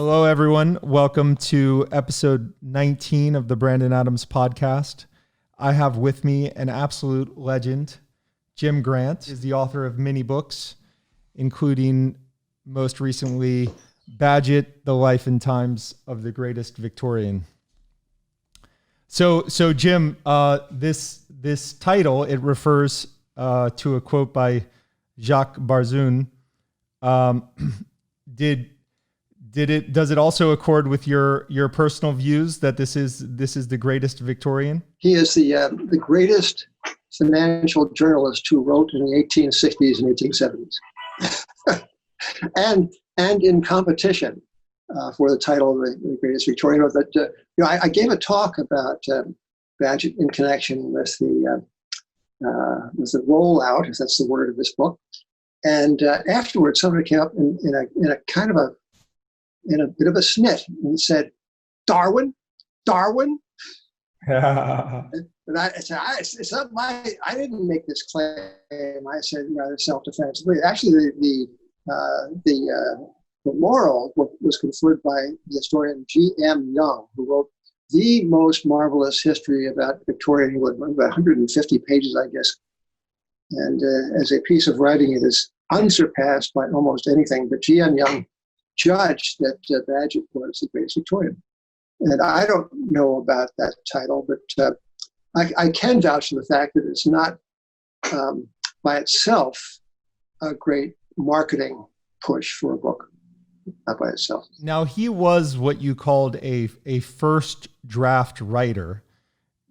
Hello, everyone. Welcome to episode 19 of the Brandon Adams podcast. I have with me an absolute legend. Jim Grant is the author of many books, including most recently Bagehot, The Life and Times of the Greatest Victorian. So Jim, this title, it refers to a quote by Jacques Barzun. Does it also accord with your personal views that this is the greatest Victorian? He is the greatest financial journalist who wrote in the 1860s and 1870s, and in competition for the title of the greatest Victorian. That I gave a talk about Bagehot in connection with the rollout, if that's the word of this book, and afterwards somebody came up in a kind of in a bit of a snit and said, Darwin. And I said, it's not I didn't make this claim. I said rather self-defense. Actually, the laurel was conferred by the historian G.M. Young, who wrote the most marvelous history about Victorian England, about 150 pages, I guess. And as a piece of writing, it is unsurpassed by almost anything. But G.M. Young judged that Bagehot was the greatest Victorian. And I don't know about that title, but I can vouch for the fact that it's not by itself a great marketing push for a book, not by itself. Now, he was what you called a first draft writer.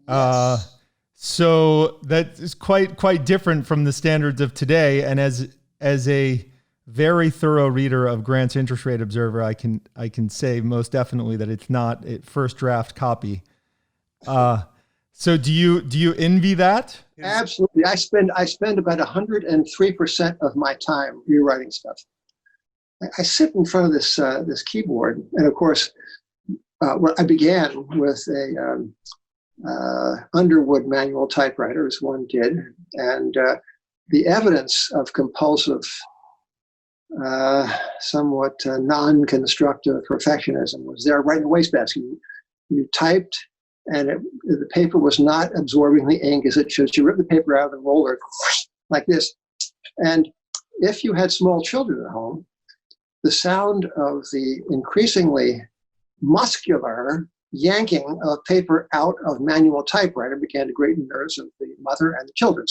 Yes. So that is quite different from the standards of today. And as a very thorough reader of Grant's Interest Rate Observer, I can say most definitely that it's not a first draft copy. So do you envy that? Absolutely. I spend about 103% of my time rewriting stuff. I sit in front of this keyboard, and of course, I began with a Underwood manual typewriter, as one did, and the evidence of compulsive, somewhat non-constructive perfectionism was there right in the wastebasket. You typed, and the paper was not absorbing the ink as it should. You ripped the paper out of the roller like this. And if you had small children at home, the sound of the increasingly muscular yanking of paper out of manual typewriter began to grate the nerves of the mother and the children.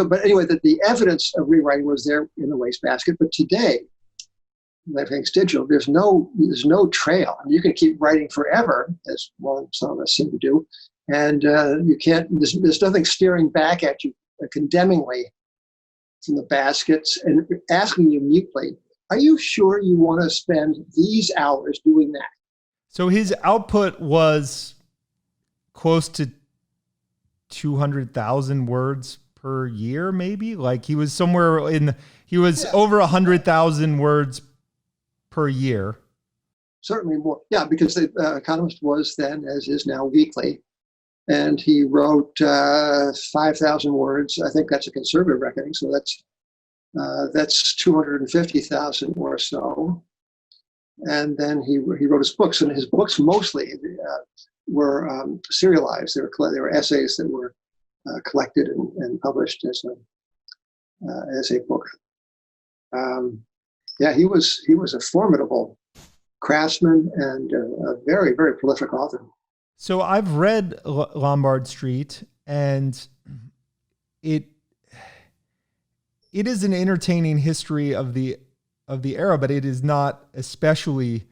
But anyway, the evidence of rewriting was there in the wastebasket. But today, everything's digital. There's no trail. I mean, you can keep writing forever, as some of us seem to do, and you can't. There's nothing staring back at you condemningly from the baskets and asking you mutely, "Are you sure you want to spend these hours doing that?" So his output was close to 200,000 words per year, maybe. Like he was somewhere over 100,000 words per year. Certainly more. Yeah, because the Economist was then, as is now, weekly. And he wrote 5,000 words. I think that's a conservative reckoning. So that's 250,000 or so. And then he wrote his books, and his books mostly were serialized. They were essays that were collected and published as a book. He was a formidable craftsman and a very, very prolific author. So I've read Lombard Street, and it is an entertaining history of the era, but it is not especially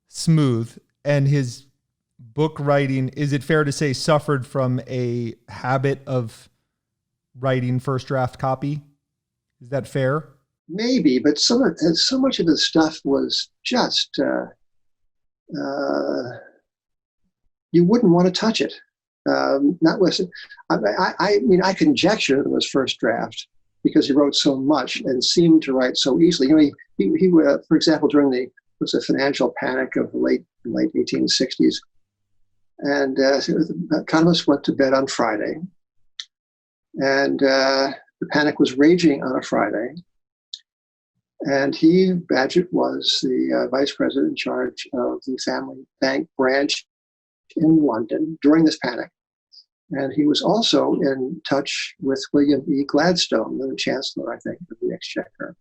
smooth. And his book writing, is it fair to say, suffered from a habit of writing first draft copy? Is that fair? Maybe, but so much of his stuff was just you wouldn't want to touch it. Not listen. I mean, I conjecture it was first draft because he wrote so much and seemed to write so easily. You know, he for example, during the financial panic of the late 1860s, and the Economist went to bed on Friday, and the panic was raging on a Friday. And Bagehot, was the vice president in charge of the family bank branch in London during this panic. And he was also in touch with William E. Gladstone, the chancellor, I think, of the Exchequer.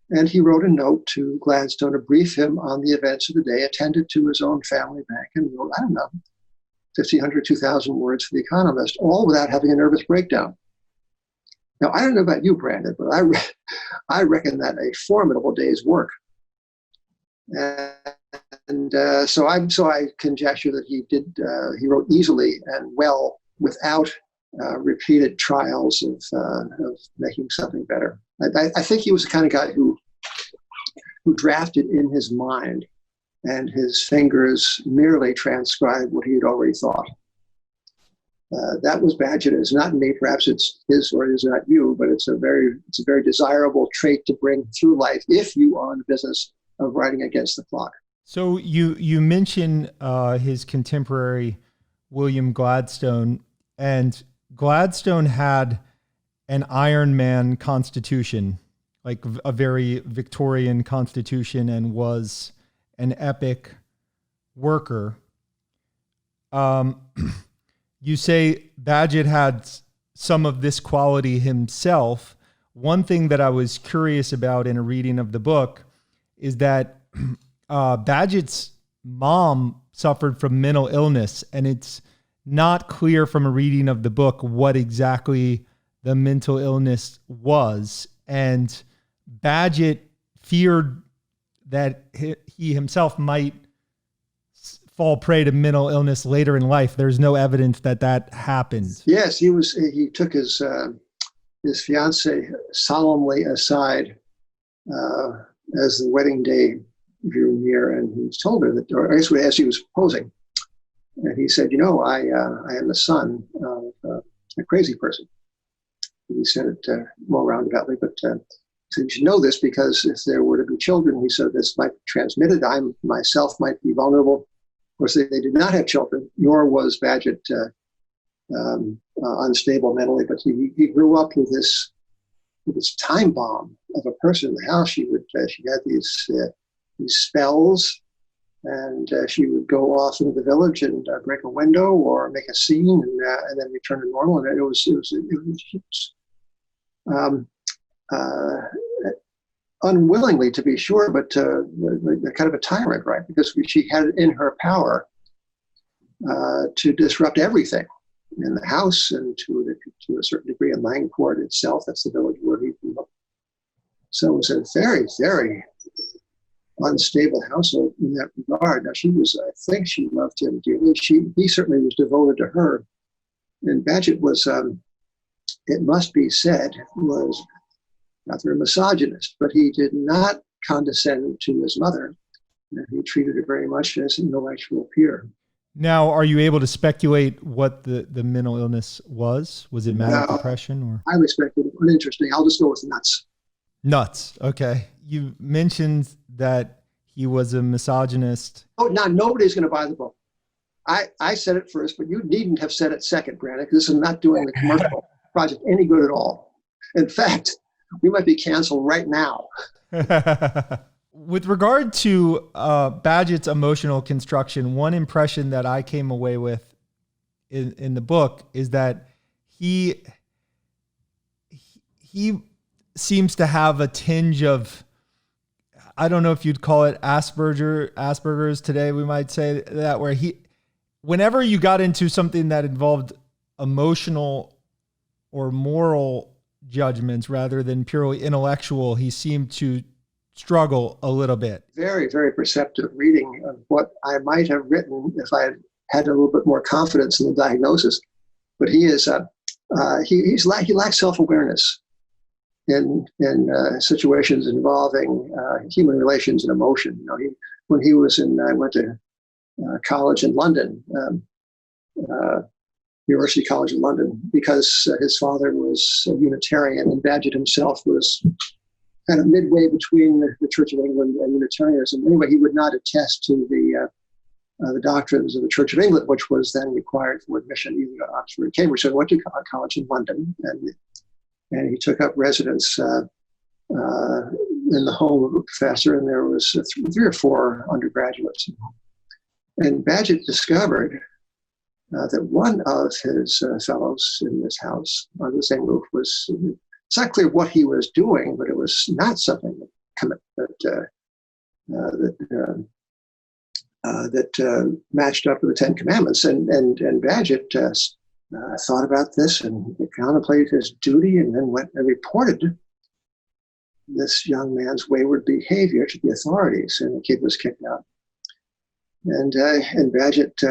And he wrote a note to Gladstone to brief him on the events of the day, attended to his own family bank, and wrote, 1,500, 2,000 words for The Economist, all without having a nervous breakdown. Now, I don't know about you, Brandon, but I reckon that a formidable day's work. So I conjecture that he wrote easily and well without repeated trials of making something better. I think he was the kind of guy who drafted in his mind, and his fingers merely transcribed what he had already thought. That was Bagehot. It's not me. Perhaps it's his or it is not you, but it's a very desirable trait to bring through life if you are in the business of writing against the clock. So you mentioned his contemporary William Gladstone, and Gladstone had an Iron Man constitution, like a very Victorian constitution, and was an epic worker. You say Bagehot had some of this quality himself. One thing that I was curious about in a reading of the book is that Bagehot's mom suffered from mental illness, and it's not clear from a reading of the book what exactly the mental illness was. And Bagehot feared that he himself might fall prey to mental illness later in life. There's no evidence that happened. Yes, he took his fiancée solemnly aside as the wedding day drew near, and he told her that, or as he was proposing, and he said, I am the son of a crazy person. He said it more roundaboutly, but he said, you should know this because if there were to be children, he said, this might be transmitted. I myself might be vulnerable. Of course, they did not have children, nor was Bagehot unstable mentally, but he grew up with this time bomb of a person in the house. She had these spells, and she would go off into the village and break a window or make a scene, and then return to normal. And it was unwillingly, to be sure, but kind of a tyrant, right? Because she had it in her power to disrupt everything in the house and to a certain degree in Langport itself. That's the village where he grew up. So it was a very, very unstable household in that regard. Now, I think she loved him dearly. He certainly was devoted to her. And Bagehot was, it must be said, was rather a misogynist, but he did not condescend to his mother. And he treated her very much as an intellectual peer. Now, are you able to speculate what the mental illness was? Was it manic depression or? Highly speculative, uninteresting. I'll just go with nuts. Nuts. Okay. You mentioned that he was a misogynist. Oh, now nobody's going to buy the book. I said it first, but you needn't have said it second, Brandon, because this is not doing the commercial project any good at all. In fact, we might be canceled right now. With regard to Bagehot's emotional construction, one impression that I came away with in the book is that he seems to have a tinge of, I don't know if you'd call it Asperger's today, we might say that, where whenever you got into something that involved emotional or moral judgments rather than purely intellectual, he seemed to struggle a little bit. Very, very perceptive reading of what I might have written if I had a little bit more confidence in the diagnosis. But he lacks self-awareness in situations involving human relations and emotion. When he was went to college in London, University College in London, because his father was a Unitarian, and Bagehot himself was kind of midway between the Church of England and Unitarianism. Anyway, he would not attest to the doctrines of the Church of England, which was then required for admission either to Oxford or Cambridge. So he went to college in London, and he took up residence in the home of a professor, and there was three or four undergraduates. And Bagehot discovered that one of his fellows in this house under the same roof was, it's not clear what he was doing, but it was not something that matched up with the Ten Commandments. And Bagehot thought about this and contemplated his duty, and then went and reported this young man's wayward behavior to the authorities, and the kid was kicked out. And Bagehot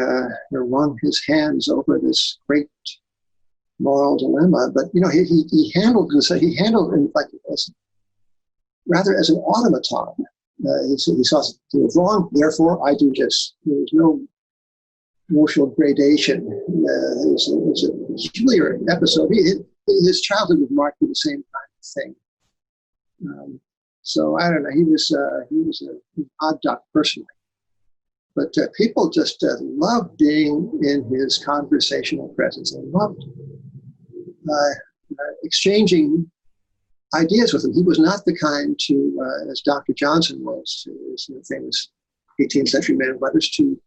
wrung his hands over this great moral dilemma. But he handled it like rather as an automaton. He saw it was wrong, therefore I do this. There was no emotional gradation. It was a peculiar episode. His childhood was marked with the same kind of thing. So I don't know. He was an odd duck personally. But people just loved being in his conversational presence. They loved exchanging ideas with him. He was not the kind to, as Dr. Johnson was, his famous 18th century man of letters, to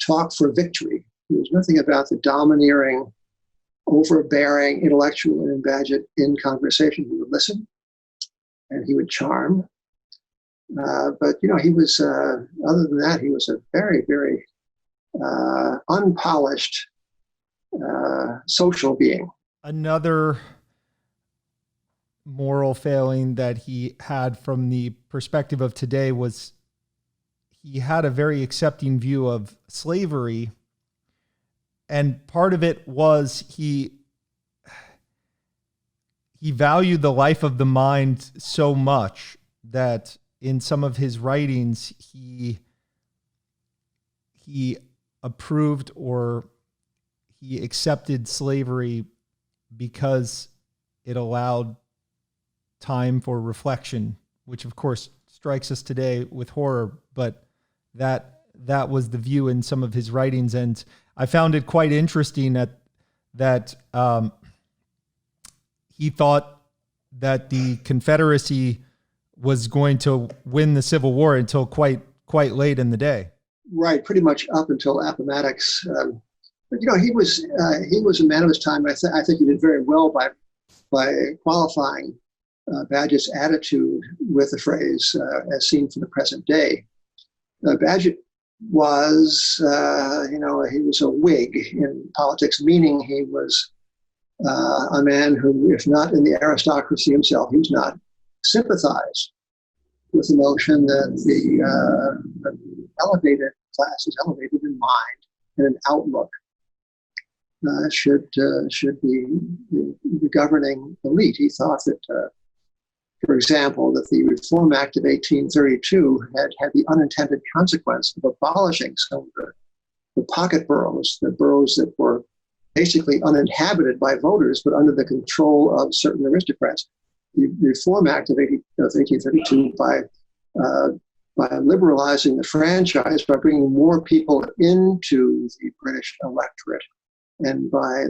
talk for victory. There was nothing about the domineering, overbearing intellectual in Bagehot in conversation. He would listen and he would charm. But he was, other than that, he was a very, very unpolished social being. Another moral failing that he had from the perspective of today was he had a very accepting view of slavery. And part of it was he valued the life of the mind so much that in some of his writings, he approved or he accepted slavery because it allowed time for reflection, which of course strikes us today with horror, but that was the view in some of his writings. And I found it quite interesting that he thought that the Confederacy was going to win the Civil War until quite late in the day. Right, pretty much up until Appomattox. But he was a man of his time. I think he did very well by qualifying Bagehot's attitude with the phrase "as seen from the present day." Bagehot was, he was a Whig in politics, meaning he was a man who, if not in the aristocracy himself, he was not, sympathized with the notion that the elevated classes, elevated in mind and in outlook, should be the governing elite. He thought that, for example, that the Reform Act of 1832 had the unintended consequence of abolishing some of the pocket boroughs, the boroughs that were basically uninhabited by voters, but under the control of certain aristocrats. The Reform Act of 1832, by liberalizing the franchise, by bringing more people into the British electorate, and by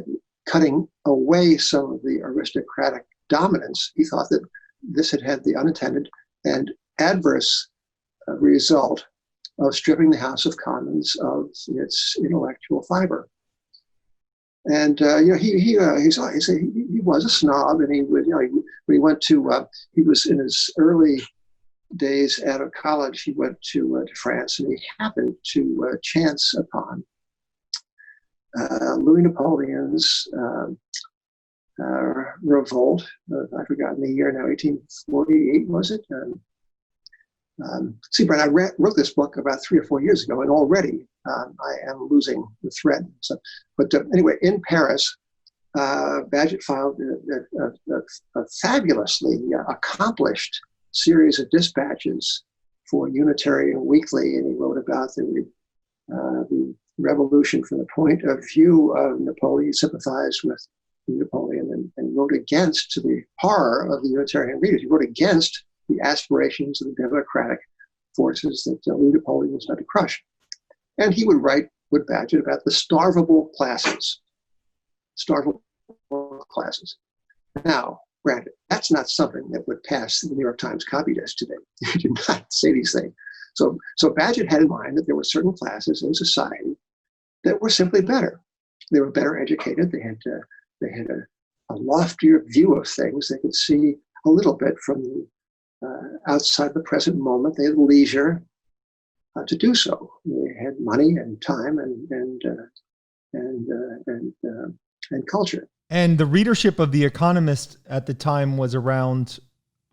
cutting away some of the aristocratic dominance, he thought that this had the unintended and adverse result of stripping the House of Commons of its intellectual fiber. And he was a snob, and he would, when he went to, he was in his early days out of college, he went to France, and he happened to chance upon Louis Napoleon's revolt. I've forgotten the year now, 1848 was it? See, Brent, I wrote this book about 3 or 4 years ago, and already I am losing the thread. So, but anyway, in Paris, Bagehot filed a fabulously accomplished series of dispatches for Unitarian Weekly, and he wrote about the revolution from the point of view of Napoleon. He sympathized with Napoleon and wrote against, to the horror of the Unitarian readers, he wrote against the aspirations of the democratic forces that Louis Napoleon was trying to crush. And he would write with Bagehot about the starvable classes. Now, Granted, that's not something that would pass the New York Times copy desk today. You do not say these things. So Bagehot had in mind that there were certain classes in society that were simply better. They were better educated. They had a loftier view of things. They could see a little bit from the outside the present moment. They had leisure to do so. They had money and time and culture. And the readership of The Economist at the time was around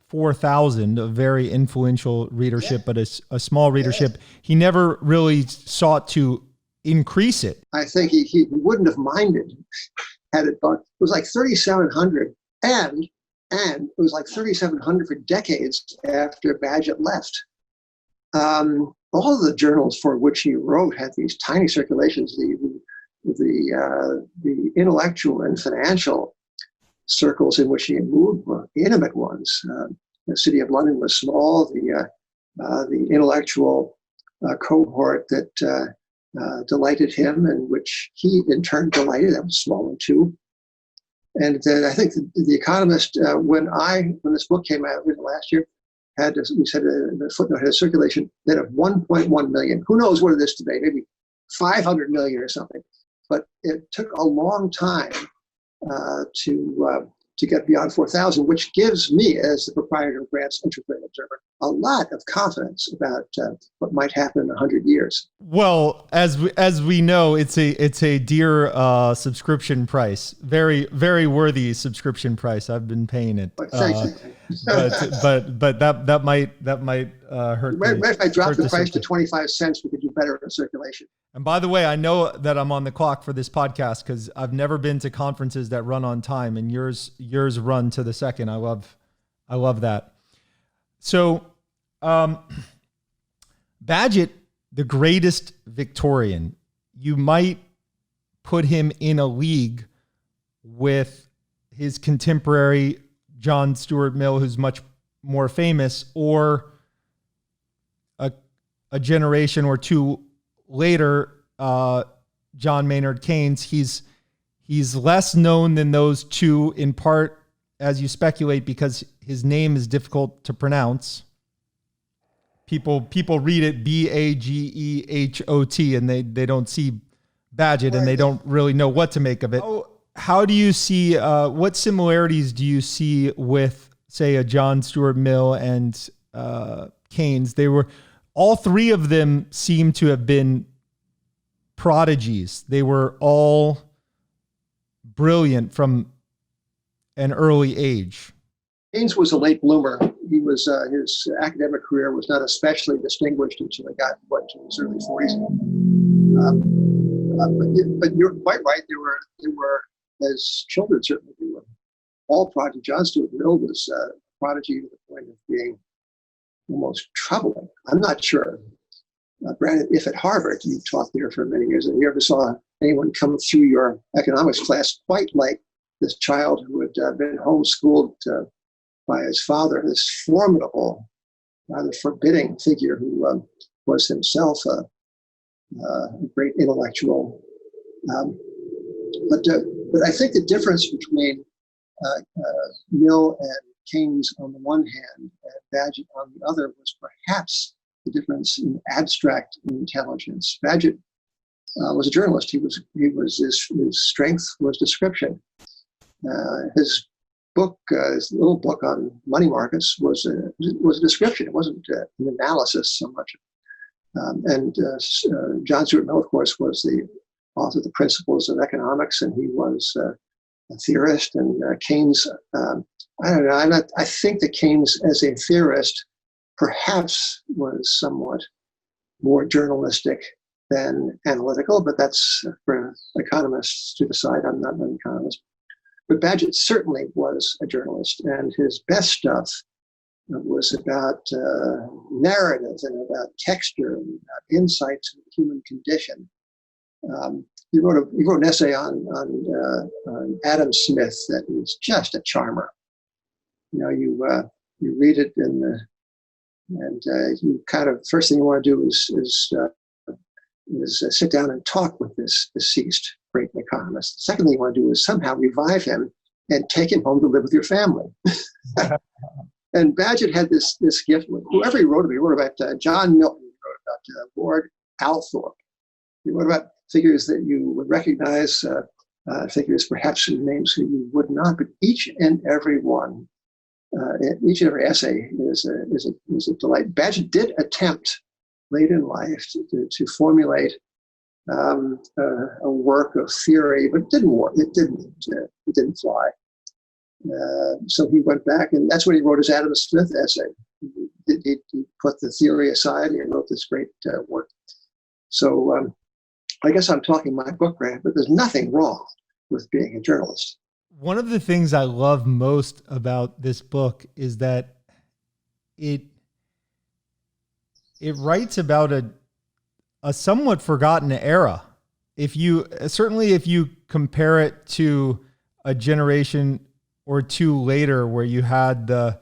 4,000, a very influential readership, but a small readership. He never really sought to increase it. I think he wouldn't have minded had it, but it was like 3,700, and it was like 3,700 for decades after Bagehot left. All of the journals for which he wrote had these tiny circulations. The intellectual and financial circles in which he moved were intimate ones. The City of London was small. The intellectual cohort that delighted him, and which he in turn delighted, that was small one too. And I think the Economist, when this book came out last year, we said the footnote had a circulation then of 1.1 million. Who knows what it is today? Maybe 500 million or something. But it took a long time to get beyond 4,000, which gives me, as the proprietor of Grant's Interest Rate Observer, a lot of confidence about what might happen in 100 years. Well, as we know, it's a dear subscription price, very very worthy subscription price. I've been paying it, but that might hurt. If I drop the price to 25 cents, we could do better in circulation. And by the way, I know that I'm on the clock for this podcast because I've never been to conferences that run on time, and yours run to the second. I love that. So, Bagehot, the greatest Victorian, you might put him in a league with his contemporary John Stuart Mill, who's much more famous, or a generation or two later, John Maynard Keynes. He's less known than those two, in part, as you speculate, because his name is difficult to pronounce. People read it Bagehot, and they don't see Bagehot, and they don't really know what to make of it. How do you see, what similarities do you see with, say, a John Stuart Mill and Keynes? All three of them seem to have been prodigies. They were all brilliant from an early age. Keynes was a late bloomer. He was his academic career was not especially distinguished until he got to his early 40s. But you're quite right. They were as children, certainly they were all prodigy. John Stuart Mill was a prodigy to the point of being almost troubling. I'm not sure. Brandon, if at Harvard, you taught there for many years, and you ever saw anyone come through your economics class quite like this child who had been homeschooled by his father, this formidable, rather forbidding figure who was himself a great intellectual. But I think the difference between Mill and Keynes on the one hand and Bagehot on the other was perhaps the difference in abstract intelligence. Bagehot was a journalist. His strength was description. His book, his little book on money markets, was a description. It wasn't an analysis so much. John Stuart Mill, of course, was the author of the Principles of Economics, and he was a theorist. And Keynes, I don't know. I think that Keynes, as a theorist, perhaps was somewhat more journalistic than analytical, but that's for economists to decide. I'm not an economist. But Bagehot certainly was a journalist, and his best stuff was about narrative and about texture and about insights into the human condition. He wrote an essay on Adam Smith that is just a charmer. You read it and you kind of, first thing you want to do is sit down and talk with this deceased great economist. The second thing you want to do is somehow revive him and take him home to live with your family. And Bagehot had this gift. Whoever he wrote about John Milton, he wrote about Lord Althorp. He wrote about figures that you would recognize, figures perhaps in names who you would not, but each and every one, each and every essay is a delight. Bagehot did attempt late in life to formulate a work of theory, but it didn't work. It didn't fly. So he went back, and that's when he wrote his Adam Smith essay. He put the theory aside, and he wrote this great work. So I guess I'm talking my book, Grant, but there's nothing wrong with being a journalist. One of the things I love most about this book is that it writes about a somewhat forgotten era. If you compare it to a generation or two later, where you had the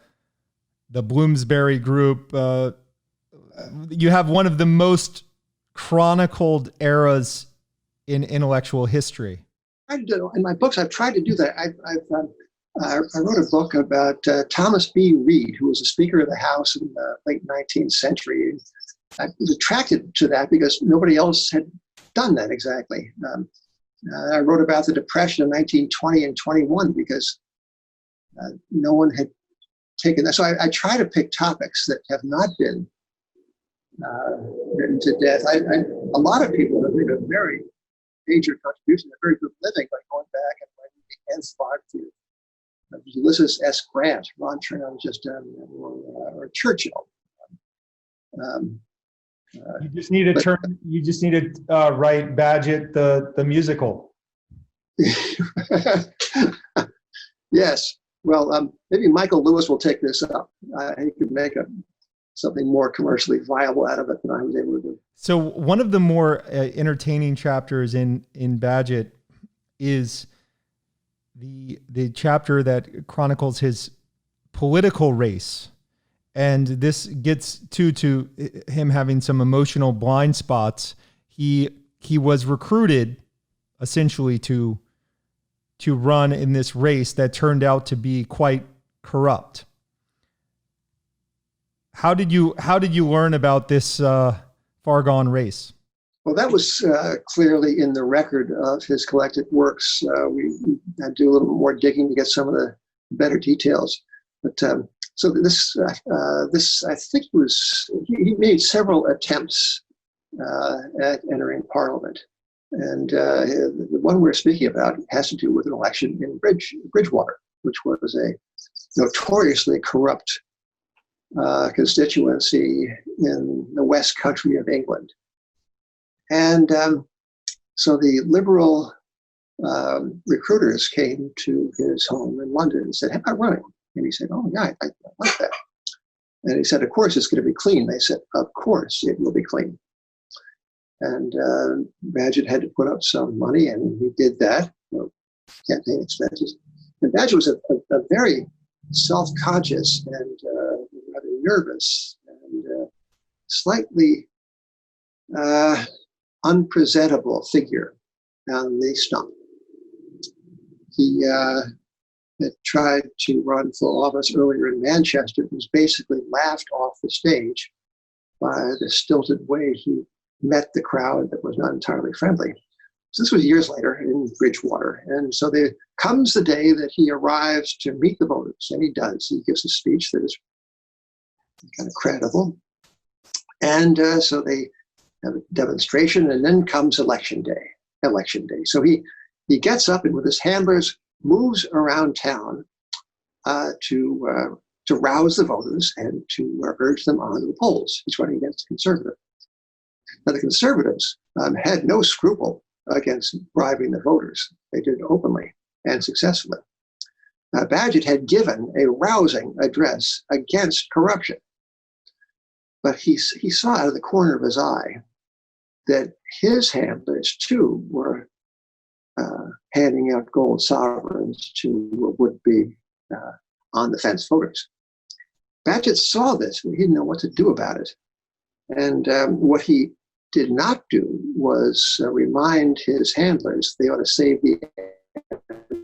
Bloomsbury group, you have one of the most chronicled eras in intellectual history. In my books, I've tried to do that. I wrote a book about Thomas B. Reed, who was a Speaker of the House in the late 19th century. I was attracted to that because nobody else had done that exactly. I wrote about the Depression of 1920 and 21 because no one had taken that. So I try to pick topics that have not been written to death. A lot of people have made a very major contribution, a very good living by going back and writing the nth biography of Ulysses S. Grant, Ron Chernow just done, or Churchill. You just need to write Bagehot the musical. Yes. Well, maybe Michael Lewis will take this up. He could make something more commercially viable out of it than I was able to do. So one of the more entertaining chapters in Bagehot is the chapter that chronicles his political race. And this gets to him having some emotional blind spots. He was recruited essentially to run in this race that turned out to be quite corrupt. How did you learn about this far gone race? Well, that was clearly in the record of his collected works. We had to do a little bit more digging to get some of the better details. But so this I think he made several attempts at entering Parliament, and the one we're speaking about has to do with an election in Bridgewater, which was a notoriously corrupt constituency in the West Country of England. And so the Liberal recruiters came to his home in London and said, "How about running?" And he said, "Oh, yeah, I like that." And he said, "Of course, it's going to be clean." They said, "Of course, it will be clean." And Bagehot had to put up some money, and he did that, campaign expenses. And Bagehot was a very self-conscious and rather nervous and slightly unpresentable figure on the stump. He had tried to run for office earlier in Manchester. He was basically laughed off the stage by the stilted way he met the crowd that was not entirely friendly. So this was years later in Bridgewater. And so there comes the day that he arrives to meet the voters, and he does. He gives a speech that is kind of credible. And so they have a demonstration, and then comes election day. So he gets up and with his handlers moves around town to rouse the voters and to urge them on to the polls. He's running against the Conservative. Now, the Conservatives had no scruple against bribing the voters. They did it openly and successfully. Bagehot had given a rousing address against corruption, but he saw out of the corner of his eye that his handlers too were handing out gold sovereigns to would-be on-the-fence voters. Bagehot saw this, but he didn't know what to do about it. And what he did not do was remind his handlers they ought to save the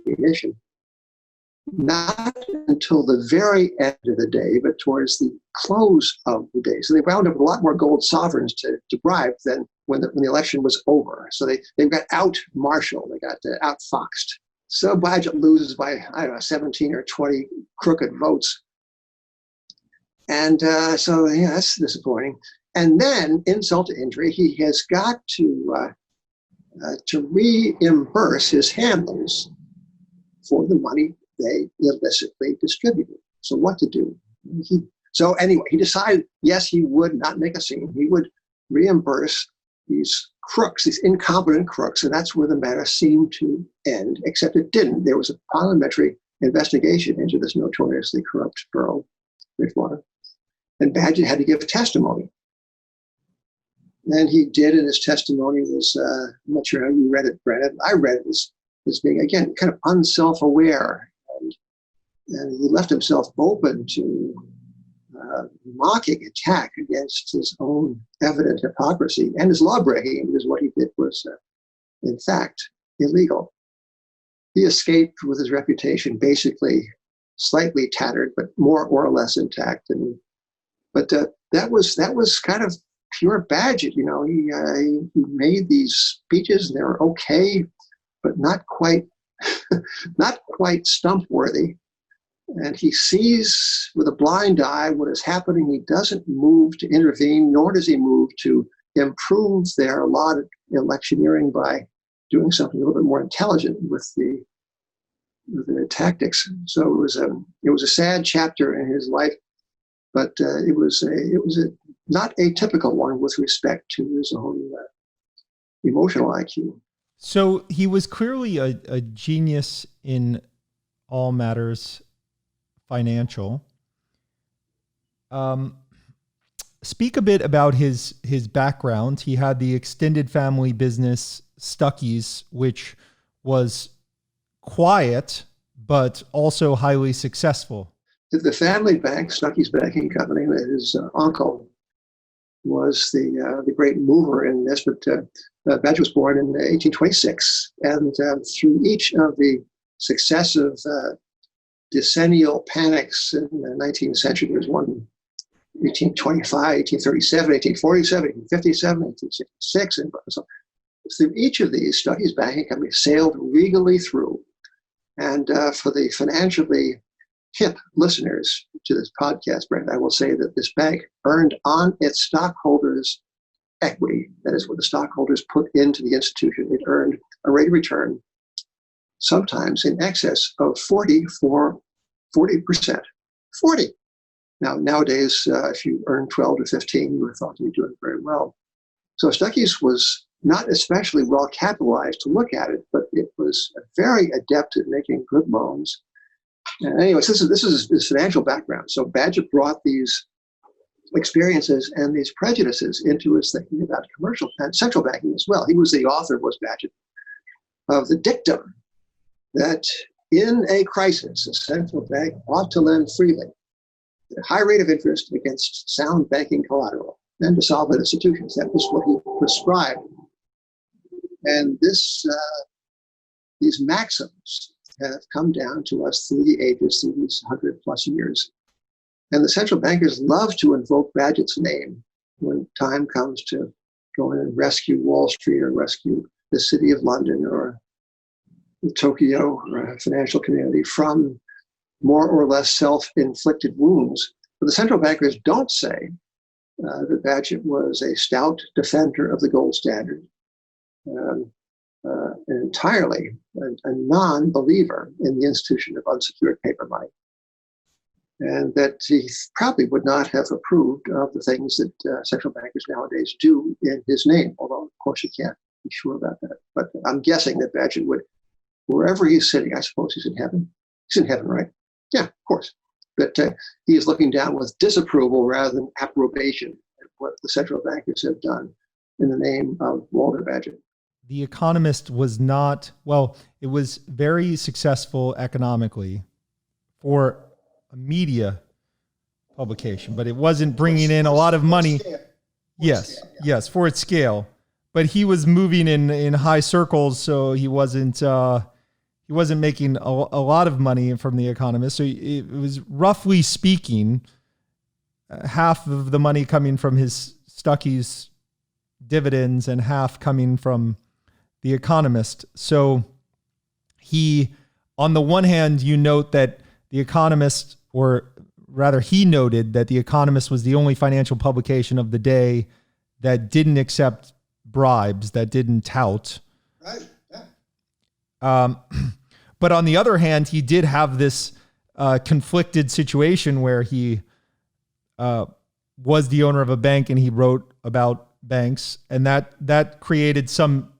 ammunition not until the very end of the day, but towards the close of the day. So they wound up with a lot more gold sovereigns to bribe than when the election was over. So they got out-marshaled, they got out-foxed. So Bagehot loses by, 17 or 20 crooked votes. And so, that's disappointing. And then, insult to injury, he has got to reimburse his handlers for the money they illicitly distributed. So what to do? So anyway, he decided, yes, he would not make a scene. He would reimburse these crooks, these incompetent crooks, and that's where the matter seemed to end, except it didn't. There was a parliamentary investigation into this notoriously corrupt borough, Bridgewater, and Bagehot had to give testimony. And he did, and his testimony was, I'm not sure how you read it, Brandon. I read it as being, again, kind of unself-aware. And he left himself open to mocking attack against his own evident hypocrisy and his law-breaking, because what he did was, in fact, illegal. He escaped with his reputation basically slightly tattered, but more or less intact. But that was kind of pure Bagehot. He made these speeches, and they were okay, but not quite stump-worthy. And he sees with a blind eye what is happening. He doesn't move to intervene, nor does he move to improve their allotted electioneering by doing something a little bit more intelligent with the tactics. So it was a sad chapter in his life, but it was a not a typical one with respect to his own emotional IQ. So he was clearly a genius in all matters financial. Speak a bit about his background. He had the extended family business Stuckey's, which was quiet but also highly successful. The family bank, Stuckey's Banking Company, his uncle was the great mover in this. But Bagehot was born in 1826, and through each of the successive decennial panics in the 19th century, there was one 1825, 1837, 1847, 1857, 1866, and so through each of these, Stuckey's Banking Company sailed regally through. And for the financially hip listeners to this podcast, Brent, I will say that this bank earned on its stockholders' equity, that is what the stockholders put into the institution, it earned a rate of return sometimes in excess of 40%. 40. Now, nowadays, if you earn 12 to 15, you were thought to be doing very well. So Stuckey's was not especially well capitalized to look at it, but it was very adept at making good loans. And anyways, this is his financial background. So Bagehot brought these experiences and these prejudices into his thinking about commercial and central banking as well. He was the author, was Bagehot, of the dictum that in a crisis, a central bank ought to lend freely at a high rate of interest against sound banking collateral and to solvent institutions. That was what he prescribed. And these maxims have come down to us through the ages, through these 100 plus years. And the central bankers love to invoke Bagehot's name when time comes to go in and rescue Wall Street or rescue the city of London or the Tokyo financial community from more or less self-inflicted wounds. But the central bankers don't say that Bagehot was a stout defender of the gold standard, entirely a non-believer in the institution of unsecured paper money, and that he probably would not have approved of the things that central bankers nowadays do in his name, although, of course, you can't be sure about that. But I'm guessing that Bagehot would, wherever he's sitting, I suppose he's in heaven. He's in heaven, right? Yeah, of course. But he is looking down with disapproval rather than approbation at what the central bankers have done in the name of Walter Bagehot. The Economist was not, well, it was very successful economically for a media publication, but it wasn't bringing in a lot of money. Yes, for its scale. But he was moving in high circles, so he wasn't he wasn't making a lot of money from The Economist. So it was, roughly speaking, half of the money coming from his Stuckey's dividends and half coming from The Economist. So he, on the one hand, you note that The Economist, or rather he noted that The Economist was the only financial publication of the day that didn't accept bribes, that didn't tout. Right. Yeah. But on the other hand, he did have this conflicted situation where he was the owner of a bank and he wrote about banks, and that created some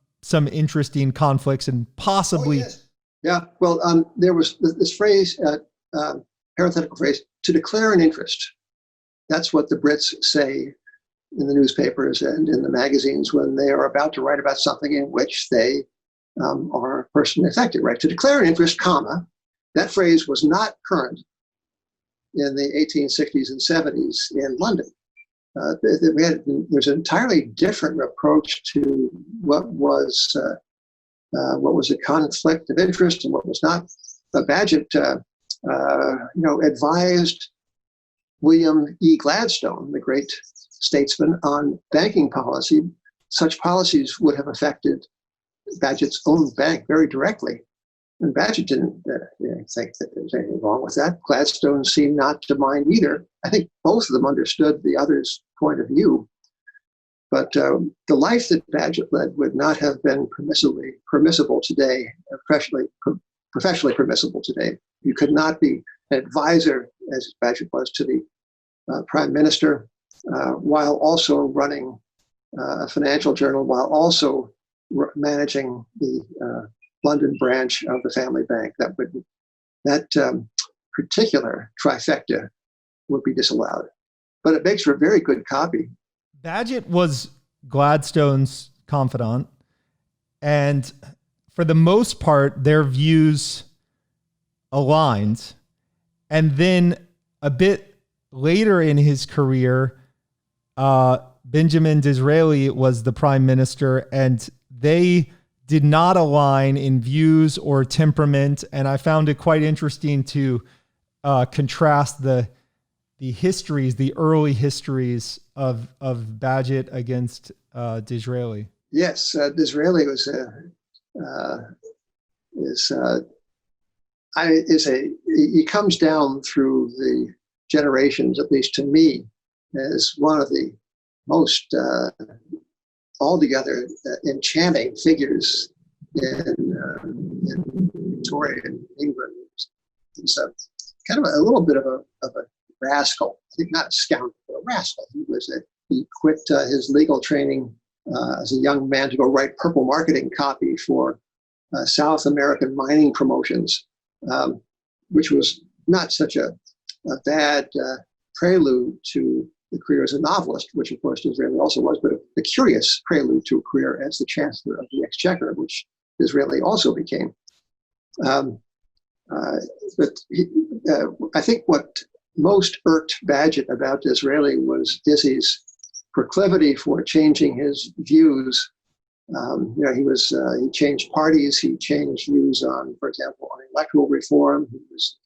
interesting conflicts and possibly. Oh, yes. Yeah. Well, there was this phrase, parenthetical phrase, to declare an interest. That's what the Brits say in the newspapers and in the magazines when they are about to write about something in which they are personally affected, right? To declare an interest, comma. That phrase was not current in the 1860s and 70s in London. There's an entirely different approach to what was a conflict of interest and what was not. Bagehot, advised William E. Gladstone, the great statesman, on banking policy. Such policies would have affected Bagehot's own bank very directly. And Bagehot didn't think that there was anything wrong with that. Gladstone seemed not to mind either. I think both of them understood the other's point of view. But the life that Bagehot led would not have been permissible today, professionally permissible today. You could not be an advisor, as Bagehot was, to the prime minister, while also running a financial journal, while also managing the London branch of the family bank. That particular trifecta would be disallowed. But it makes for a very good copy. Bagehot was Gladstone's confidant, and for the most part, their views aligned. And then a bit later in his career, Benjamin Disraeli was the prime minister, and they did not align in views or temperament. And I found it quite interesting to contrast the histories, the early histories of Bagehot against Disraeli. Yes, Disraeli he comes down through the generations, at least to me, as one of the most altogether enchanting figures in Victorian England. He's kind of a little bit of a rascal. I think not a scoundrel, but a rascal. He quit his legal training as a young man to go write purple marketing copy for South American mining promotions, which was not such a bad prelude to the career as a novelist, which of course Disraeli also was, but a curious prelude to a career as the Chancellor of the Exchequer, which Disraeli also became. But I think what most irked Bagehot about Disraeli was Dizzy's proclivity for changing his views. He changed parties, he changed views on, for example, on electoral reform. He was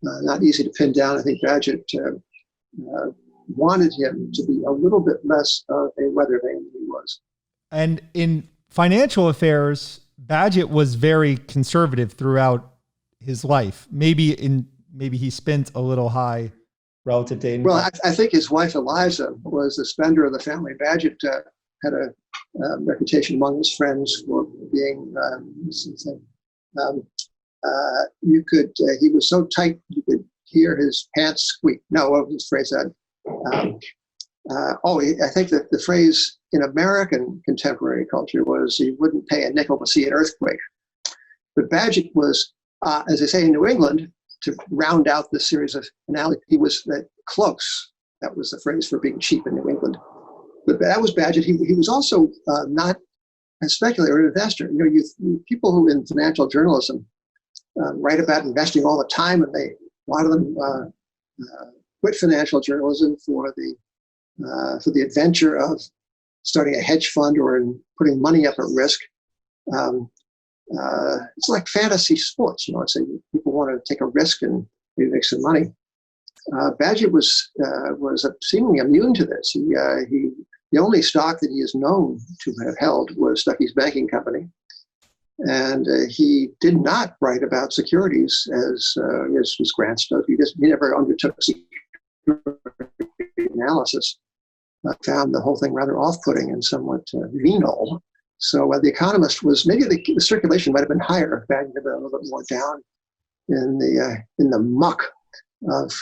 not easy to pin down. I think Bagehot wanted him to be a little bit less of a weather vane than he was. And in financial affairs, Bagehot was very conservative throughout his life. Maybe he spent a little high relative to income. Well, I think his wife Eliza was the spender of the family. Bagehot had a reputation among his friends for being he was so tight you could hear his pants squeak. No, what was his phrase? I think that the phrase in American contemporary culture was he wouldn't pay a nickel to see an earthquake. But Bagehot was, as they say in New England, to round out the series of analogies, he was close. That was the phrase for being cheap in New England. But that was Bagehot. He was also not a speculator or an investor. People who in financial journalism write about investing all the time, and a lot of them quit financial journalism for the adventure of starting a hedge fund or in putting money up at risk. it's like fantasy sports. It's people want to take a risk and maybe make some money. Bagehot was seemingly immune to this. The only stock that he is known to have held was Stuckey's Banking Company, and he did not write about securities as was Grant's does. He never undertook security analysis. I found the whole thing rather off-putting and somewhat venal. So the Economist was maybe the circulation might have been higher if Bagehot had been a little bit more down in the muck of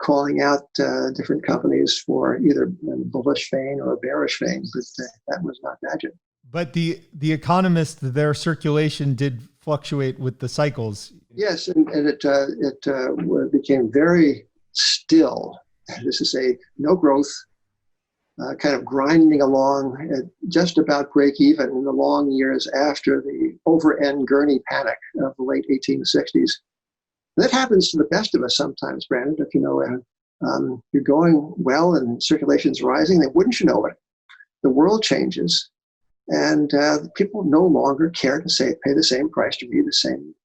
calling out different companies for either a bullish vein or a bearish vein, but that was not Bagehot. But the Economist, their circulation did fluctuate with the cycles. Yes, and it became very still. This is no growth, kind of grinding along at just about break even in the long years after the over-end Gurney panic of the late 1860s. That happens to the best of us sometimes, Brandon. If you're going well and circulation's rising, then wouldn't you know it? The world changes, and people no longer care to pay the same price to read the same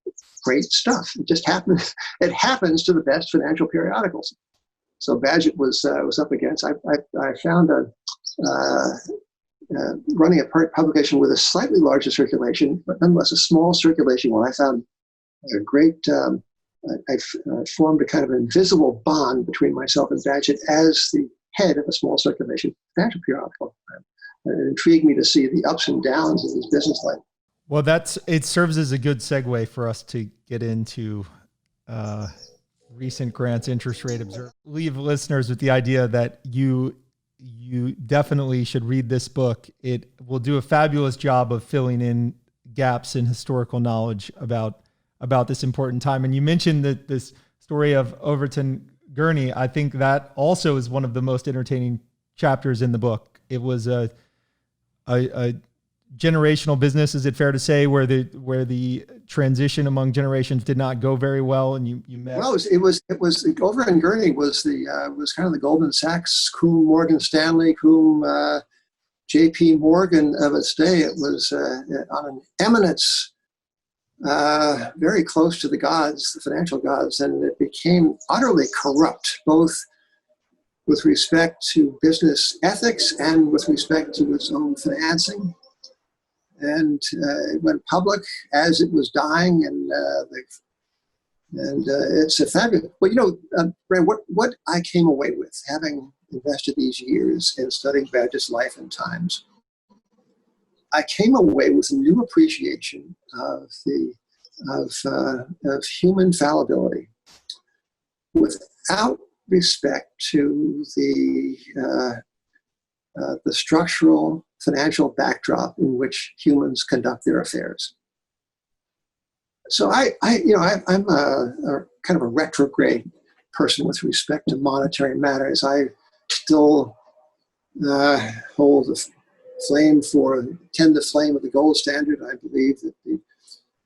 great stuff. It just happens. It happens to the best financial periodicals. So Bagehot was up against. I found running a publication with a slightly larger circulation, but nonetheless a small circulation. Well, I found a great. I formed a kind of invisible bond between myself and Bagehot as the head of a small circulation financial periodical. It intrigued me to see the ups and downs of his business life. Well, it serves as a good segue for us to get into recent Grant's interest rate observation. Leave listeners with the idea that you definitely should read this book. It will do a fabulous job of filling in gaps in historical knowledge about this important time. And you mentioned that this story of Overton Gurney. I think that also is one of the most entertaining chapters in the book. It was a generational business, is it fair to say, where the transition among generations did not go very well, and you met? Well, it was Overton Gurney was kind of the Goldman Sachs, cum Morgan Stanley, cum J.P. Morgan of its day. It was on an eminence. Very close to the gods, the financial gods, and it became utterly corrupt, both with respect to business ethics and with respect to its own financing. And it went public as it was dying, and it's a fabulous. Well, Brad, what I came away with, having invested these years in studying Bagehot's life and times, I came away with a new appreciation of human fallibility, without respect to the structural financial backdrop in which humans conduct their affairs. So I'm a kind of a retrograde person with respect to monetary matters. I still hold the tend the flame of the gold standard. I believe that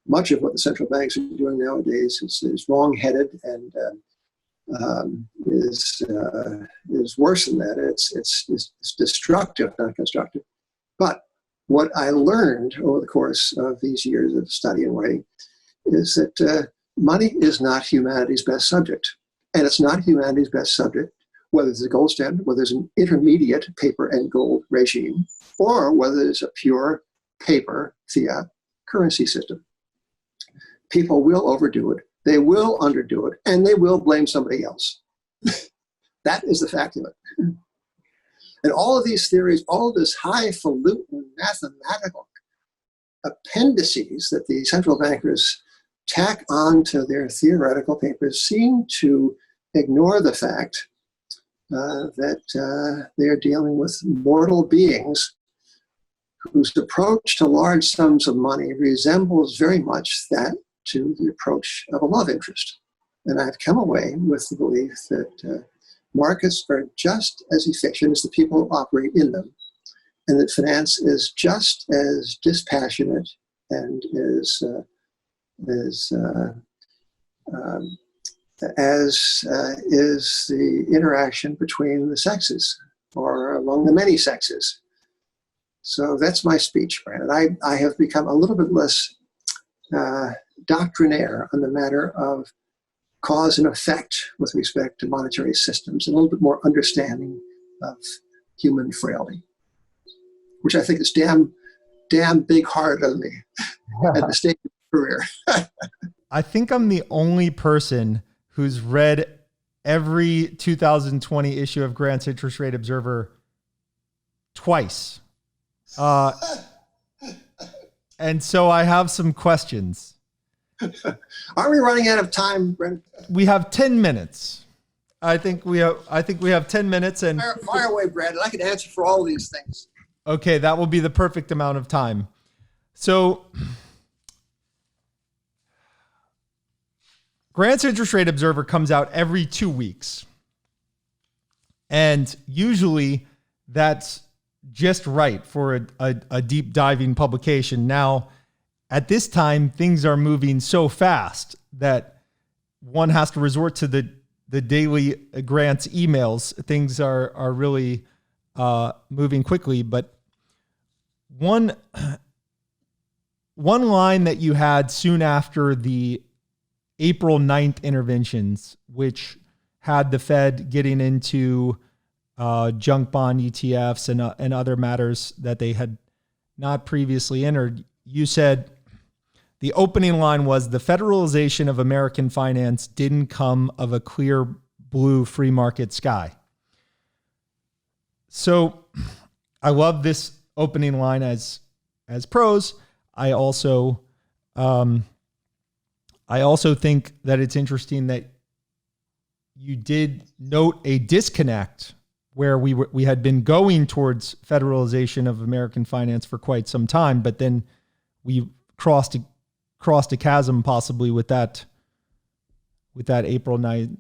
much of what the central banks are doing nowadays is wrong-headed and is worse than that. It's destructive, not constructive. But what I learned over the course of these years of study and writing is that money is not humanity's best subject. And it's not humanity's best subject, whether it's a gold standard, whether it's an intermediate paper and gold regime, or whether it's a pure paper fiat currency system. People will overdo it, they will underdo it, and they will blame somebody else. That is the fact of it. And all of these theories, all of this highfalutin mathematical appendices that the central bankers tack onto their theoretical papers seem to ignore the fact that they are dealing with mortal beings whose approach to large sums of money resembles very much that to the approach of a love interest. And I've come away with the belief that markets are just as efficient as the people who operate in them, and that finance is just as dispassionate and as is the interaction between the sexes or among the many sexes. So that's my speech, Brandon. I have become a little bit less doctrinaire on the matter of cause and effect with respect to monetary systems, and a little bit more understanding of human frailty, which I think is damn big-hearted of me at the stage of my career. I think I'm the only person who's read every 2020 issue of Grant's Interest Rate Observer twice. And so I have some questions. Are we running out of time, Brendan? We have 10 minutes. I think we have 10 minutes, and fire away, Brandon. I can answer for all of these things. Okay, that will be the perfect amount of time. So Grant's Interest Rate Observer comes out every 2 weeks. And usually that's just right for a deep diving publication. Now, at this time, things are moving so fast that one has to resort to the daily Grant's emails. Things are really moving quickly. But one line that you had soon after the April 9th interventions, which had the Fed getting into junk bond ETFs and other matters that they had not previously entered, you said the opening line was, the federalization of American finance didn't come of a clear blue free market sky. So I love this opening line as prose. I also think that it's interesting that you did note a disconnect where we had been going towards federalization of American finance for quite some time, but then we crossed a chasm possibly with that April 9th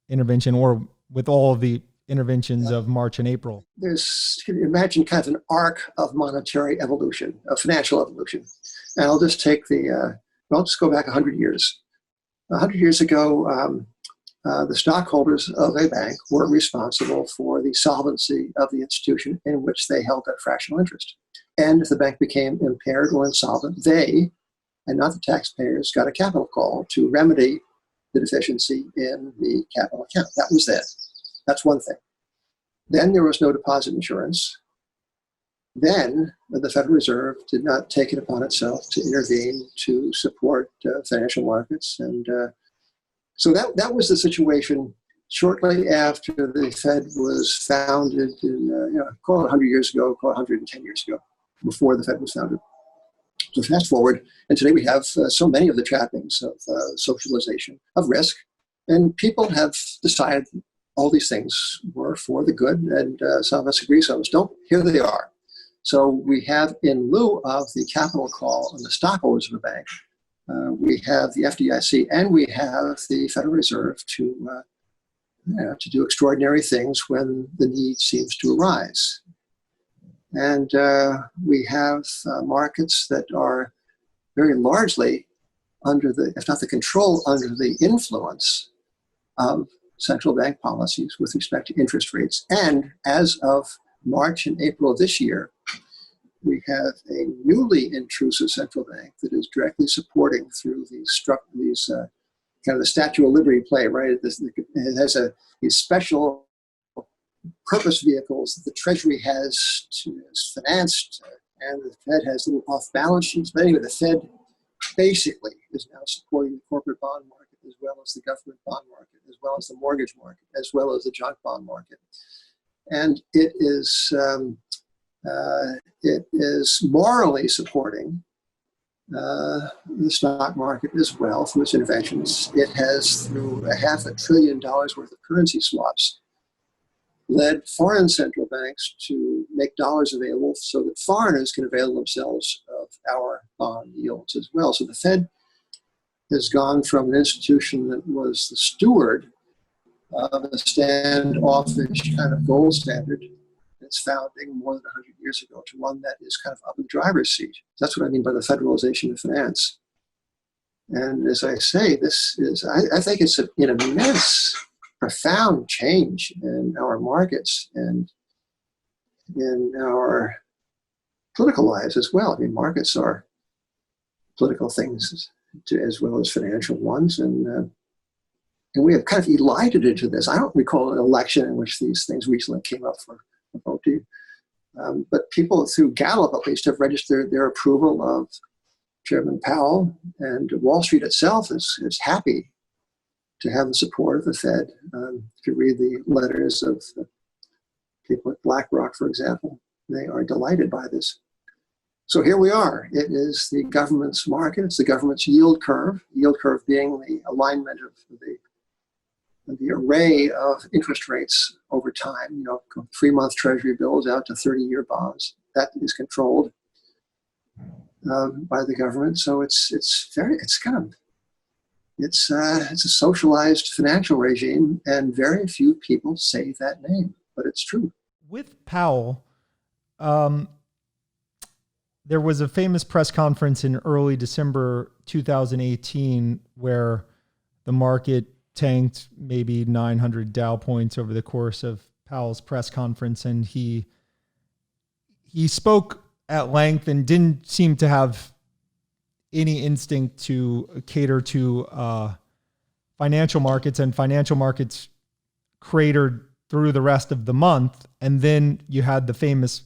intervention, or with all of the interventions of March and April. Imagine kind of an arc of monetary evolution, of financial evolution. And I'll just take I'll just go back 100 years. 100 years ago, the stockholders of a bank were responsible for the solvency of the institution in which they held that fractional interest. And if the bank became impaired or insolvent, they, and not the taxpayers, got a capital call to remedy the deficiency in the capital account. That was it. That's one thing. Then there was no deposit insurance. Then the Federal Reserve did not take it upon itself to intervene to support financial markets. And so that was the situation shortly after the Fed was founded in, call it 100 years ago, call it 110 years ago, before the Fed was founded. So fast forward, and today we have so many of the trappings of socialization, of risk, and people have decided all these things were for the good, and some of us agree, some of us don't. Here they are. So we have, in lieu of the capital call on the stockholders of the bank, we have the FDIC, and we have the Federal Reserve to do extraordinary things when the need seems to arise. And we have markets that are very largely under the, if not the control, under the influence of central bank policies with respect to interest rates. And as of March and April of this year, we have a newly intrusive central bank that is directly supporting through these kind of the Statue of Liberty play, right? It has these special purpose vehicles that the Treasury has financed, and the Fed has little off-balance sheets. But anyway, the Fed basically is now supporting the corporate bond market, as well as the government bond market, as well as the mortgage market, as well as the junk bond market. And it is morally supporting the stock market as well through its interventions. It has, through $500 billion worth of currency swaps, led foreign central banks to make dollars available so that foreigners can avail themselves of our bond yields as well. So the Fed has gone from an institution that was the steward of a standoffish kind of gold standard, its founding more than 100 years ago, to one that is kind of up in the driver's seat. That's what I mean by the federalization of finance. And as I say, I think it's an immense, profound change in our markets and in our political lives as well. I mean, markets are political things as well as financial ones. And we have kind of elided into this. I don't recall an election in which these things recently came up for a vote. But people through Gallup, at least, have registered their approval of Chairman Powell, and Wall Street itself is happy to have the support of the Fed. If you read the letters of people at BlackRock, for example, they are delighted by this. So here we are. It is the government's market. It's the government's yield curve being the alignment of the array of interest rates over time, 3-month treasury bills out to 30-year bonds. That is controlled by the government. So it's a socialized financial regime, and very few people say that name, but it's true. With Powell, there was a famous press conference in early December 2018 where the market tanked maybe 900 Dow points over the course of Powell's press conference, and he spoke at length and didn't seem to have any instinct to cater to financial markets, and financial markets cratered through the rest of the month. And then you had the famous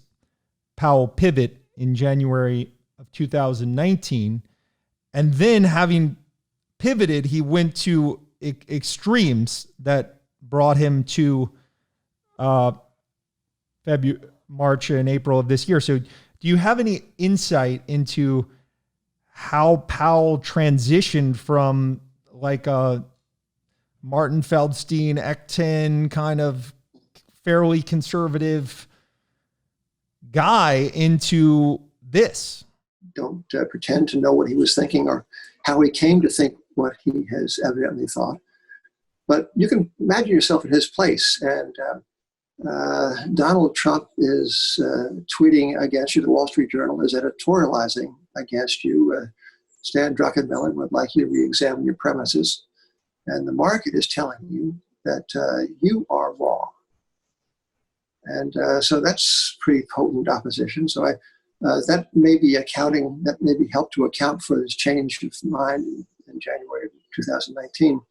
Powell pivot in January of 2019. And then, having pivoted, he went to extremes that brought him to March and April of this year. So do you have any insight into how Powell transitioned from like a Martin Feldstein, Ecton kind of fairly conservative guy into this? Don't pretend to know what he was thinking or how he came to think what he has evidently thought. But you can imagine yourself in his place. And Donald Trump is tweeting against you. The Wall Street Journal is editorializing against you. Stan Druckenmiller would like you to re-examine your premises. And the market is telling you that you are wrong. And so that's pretty potent opposition. So that may be helped to account for this change of mind in January of 2019.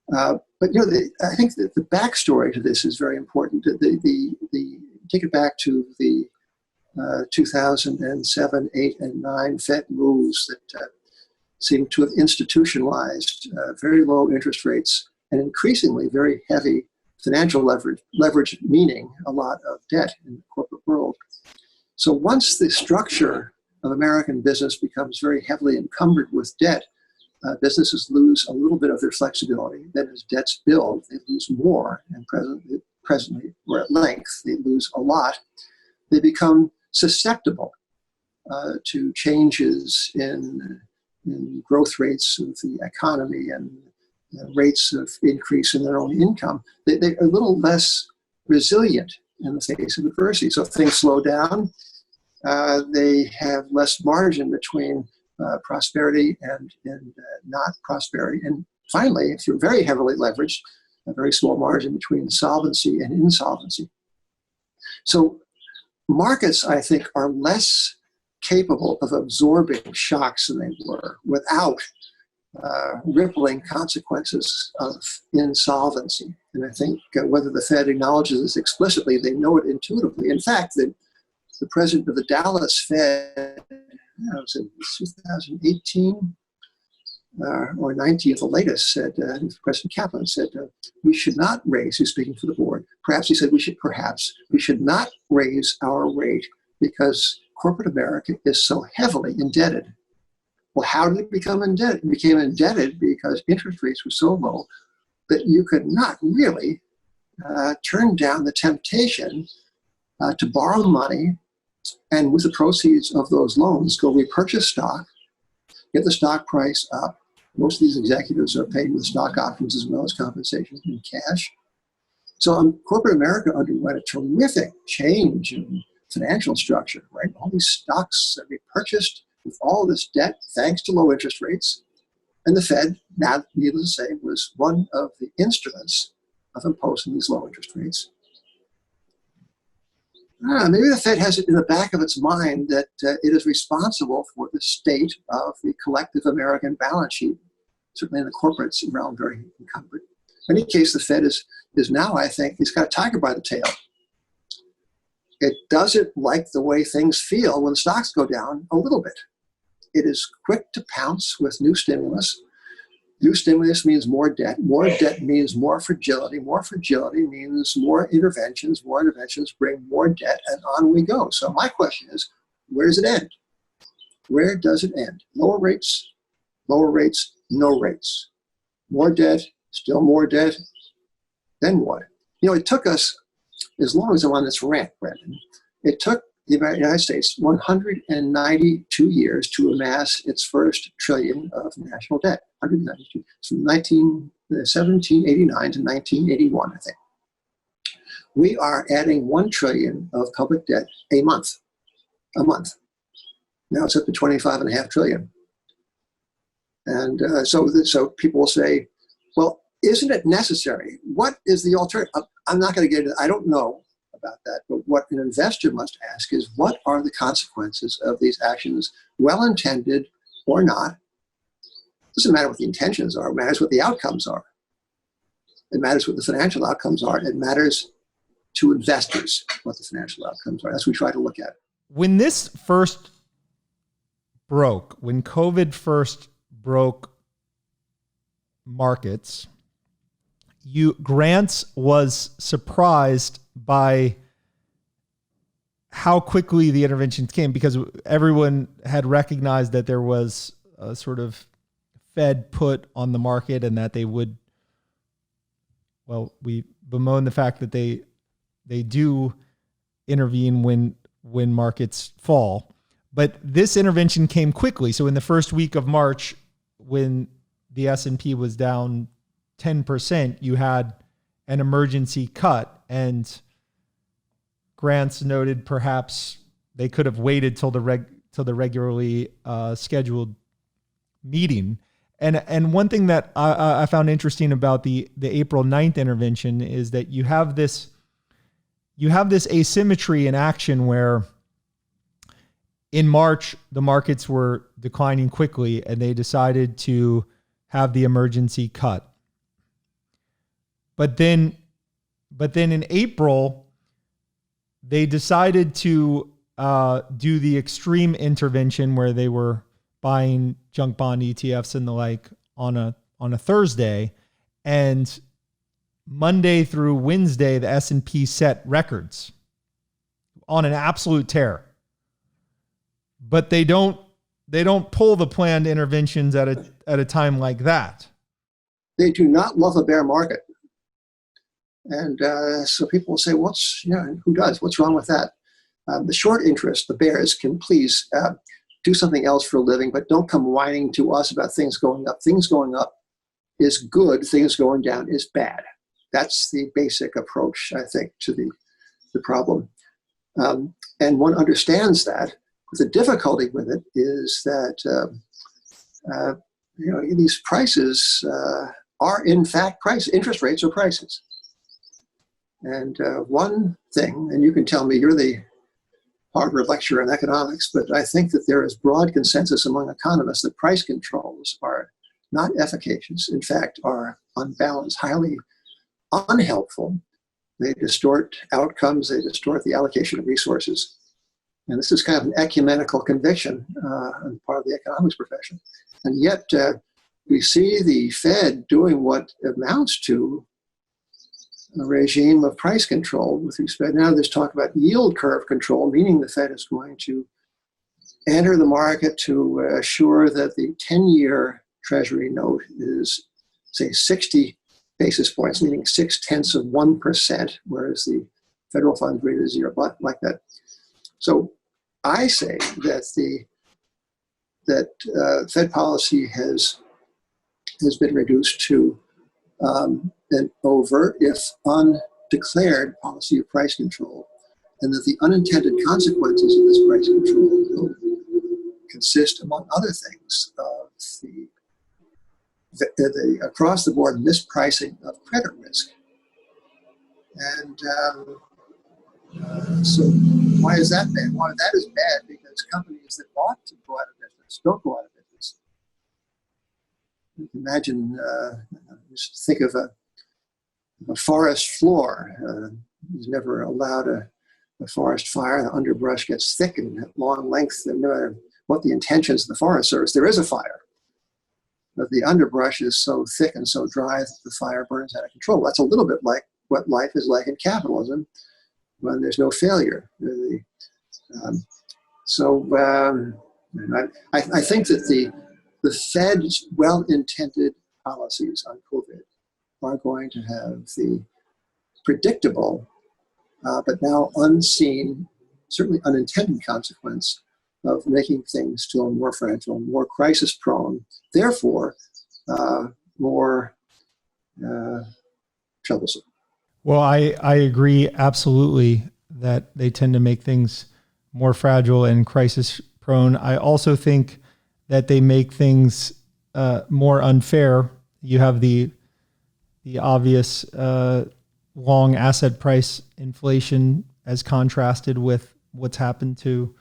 But I think that the backstory to this is very important. Take it back to the 2007, 8, and 9 Fed moves that seem to have institutionalized very low interest rates and increasingly very heavy financial leverage, meaning a lot of debt in the corporate world. So once the structure of American business becomes very heavily encumbered with debt, businesses lose a little bit of their flexibility. Then as debts build, they lose more, and presently, or at length, they lose a lot. They become susceptible to changes in growth rates of the economy and rates of increase in their own income. They're a little less resilient in the face of adversity. So if things slow down, they have less margin between prosperity and not prosperity. And finally, if you're very heavily leveraged, a very small margin between solvency and insolvency. So markets, I think, are less capable of absorbing shocks than they were without rippling consequences of insolvency. And I think whether the Fed acknowledges this explicitly, they know it intuitively. In fact, the president of the Dallas Fed, was in 2018 or 19, the latest, said, President Kaplan said, we should not raise, he's speaking for the board, perhaps he said we should not raise our rate because corporate America is so heavily indebted. Well, how did it become indebted? It became indebted because interest rates were so low that you could not really turn down the temptation to borrow money and with the proceeds of those loans go repurchase stock, get the stock price up. Most of these executives are paid with stock options as well as compensation in cash. So corporate America underwent a terrific change in financial structure, right? All these stocks are repurchased with all this debt thanks to low interest rates. And the Fed, now needless to say, was one of the instruments of imposing these low interest rates. Maybe the Fed has it in the back of its mind that it is responsible for the state of the collective American balance sheet, certainly in the corporate realm, very encumbered. In any case, the Fed is now, I think, it's got a tiger by the tail. It doesn't like the way things feel when stocks go down a little bit. It is quick to pounce with new stimulus. New stimulus means more debt. More debt means more fragility. More fragility means more interventions. More interventions bring more debt, and on we go. So my question is, where does it end? Where does it end? Lower rates, no rates. More debt, still more debt. Then what? It took us, as long as I'm on this rant, Brendan, it took the United States 192 years to amass its first trillion of national debt. 192, from 1789 to 1981, I think. We are adding 1 trillion of public debt a month. Now it's up to 25.5 trillion. And so people will say, well, isn't it necessary? What is the alternative? I'm not going to get into it. I don't know about that. But what an investor must ask is, what are the consequences of these actions, well-intended or not? It doesn't matter what the intentions are. It matters what the outcomes are. It matters what the financial outcomes are. It matters to investors what the financial outcomes are. That's what we try to look at. When this first broke, when COVID first broke markets, Grants was surprised by how quickly the interventions came, because everyone had recognized that there was a sort of Fed put on the market, and that they would, well, we bemoan the fact that they do intervene when markets fall. But this intervention came quickly. So in the first week of March, when the S&P was down 10%, you had an emergency cut, and Grants noted perhaps they could have waited till the regularly scheduled meeting. And one thing that I found interesting about the April 9th intervention is that you have this asymmetry in action, where in March the markets were declining quickly and they decided to have the emergency cut. But then in April, they decided to do the extreme intervention where they were buying junk bond ETFs and the like on a Thursday, and Monday through Wednesday, the S&P set records on an absolute tear. But they don't pull the planned interventions at a time like that. They do not love a bear market. And so people will say, who does? What's wrong with that? The short interest, the bears, can please do something else for a living, but don't come whining to us about things going up. Things going up is good. Things going down is bad. That's the basic approach, I think, to the problem. And one understands that. The difficulty with it is that these prices are in fact prices. Interest rates are prices. And one thing, and you can tell me, you're the Harvard lecturer in economics, but I think that there is broad consensus among economists that price controls are not efficacious. In fact, are unbalanced, highly unhelpful. They distort outcomes. They distort the allocation of resources. And this is kind of an ecumenical conviction on the part of the economics profession. And yet we see the Fed doing what amounts to a regime of price control with respect. Now there's talk about yield curve control, meaning the Fed is going to enter the market to assure that the 10-year Treasury note is, say, 60 basis points, meaning 0.6%, whereas the federal funds rate is 0, like that. So I say that Fed policy has been reduced to an overt, if undeclared, policy of price control, and that the unintended consequences of this price control will consist, among other things, of the across-the-board mispricing of credit risk. And So why is that bad? Why that is bad because companies that ought to go out of business don't go out of business. You can imagine, just think of a forest floor. Is never allowed a forest fire. The underbrush gets thick and at long length, no matter what the intentions of the Forest Service, there is a fire. But the underbrush is so thick and so dry that the fire burns out of control. That's a little bit like what life is like in capitalism when there's no failure. I think that the Fed's well-intended policies on COVID are going to have the predictable, but now unseen, certainly unintended consequence of making things still more fragile, more crisis-prone, therefore more troublesome. Well, I agree absolutely that they tend to make things more fragile and crisis-prone. I also think that they make things more unfair. You have the obvious long asset price inflation as contrasted with what's happened to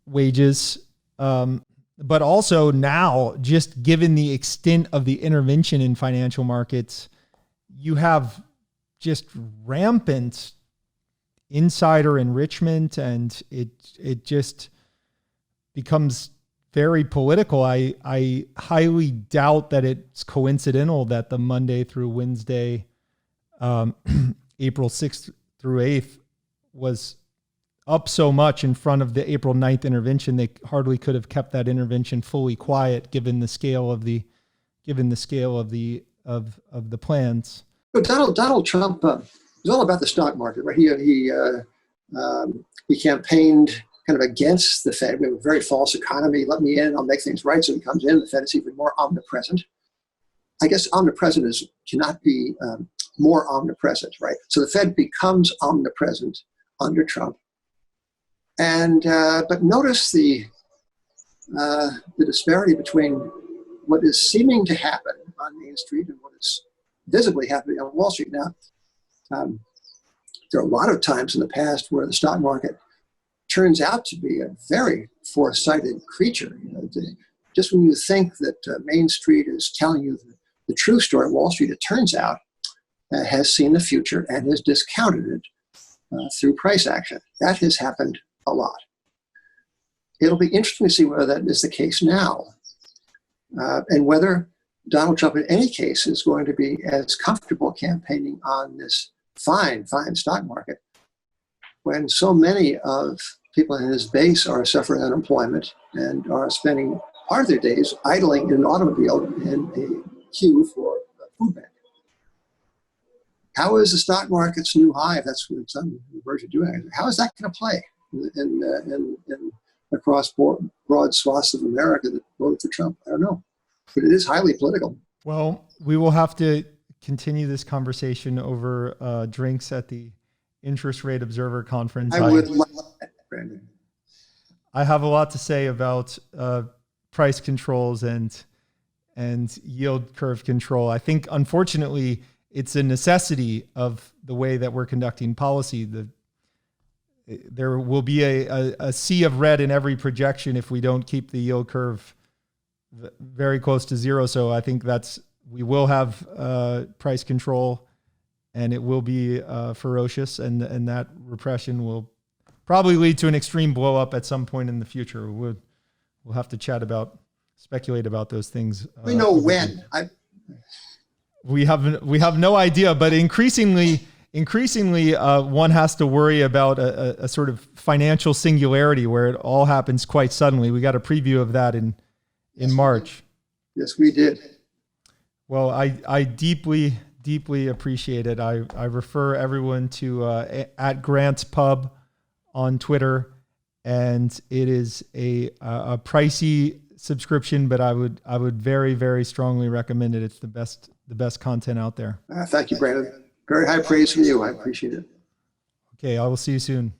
wages. But also now, just given the extent of the intervention in financial markets, you have just rampant insider enrichment, and it just becomes very political. I highly doubt that it's coincidental that the Monday through Wednesday, April 6th through 8th, was up so much in front of the April 9th intervention. They hardly could have kept that intervention fully quiet given the scale of the plans. But Donald Trump was all about the stock market, right? He campaigned kind of against the Fed. We have a very false economy. Let me in, I'll make things right. So he comes in, the Fed is even more omnipresent. I guess omnipresent cannot be more omnipresent, right? So the Fed becomes omnipresent under Trump. And but notice the disparity between what is seeming to happen on Main Street and what is visibly happening on Wall Street. Now, there are a lot of times in the past where the stock market turns out to be a very foresighted creature. Just when you think that Main Street is telling you the true story, Wall Street, it turns out, has seen the future and has discounted it through price action. That has happened a lot. It'll be interesting to see whether that is the case now, and whether Donald Trump in any case is going to be as comfortable campaigning on this fine stock market when so many of people in his base are suffering unemployment and are spending part of their days idling in an automobile in a queue for a food bank. How is the stock market's new high, if that's what it's on the verge of doing, how is that going to play in across broad swaths of America that voted for Trump? I don't know. But it is highly political. Well, we will have to continue this conversation over drinks at the Interest Rate Observer Conference. I would love that, Brandon. I have a lot to say about price controls and yield curve control. I think, unfortunately, it's a necessity of the way that we're conducting policy. There will be a sea of red in every projection if we don't keep the yield curve very close to zero. So I think we will have price control, and it will be ferocious, and that repression will probably lead to an extreme blow up at some point in the future. We'll have to speculate about those things. We know when. We have no idea, but increasingly, one has to worry about a sort of financial singularity where it all happens quite suddenly. We got a preview of that in March. Yes, we did. Well, I deeply appreciate it. I refer everyone to at Grant's Pub on Twitter, and it is a pricey subscription, but I would very, very strongly recommend it. It's the best content out there. Thank you, Brandon. Very high praise from you. I appreciate it. Okay, I will see you soon.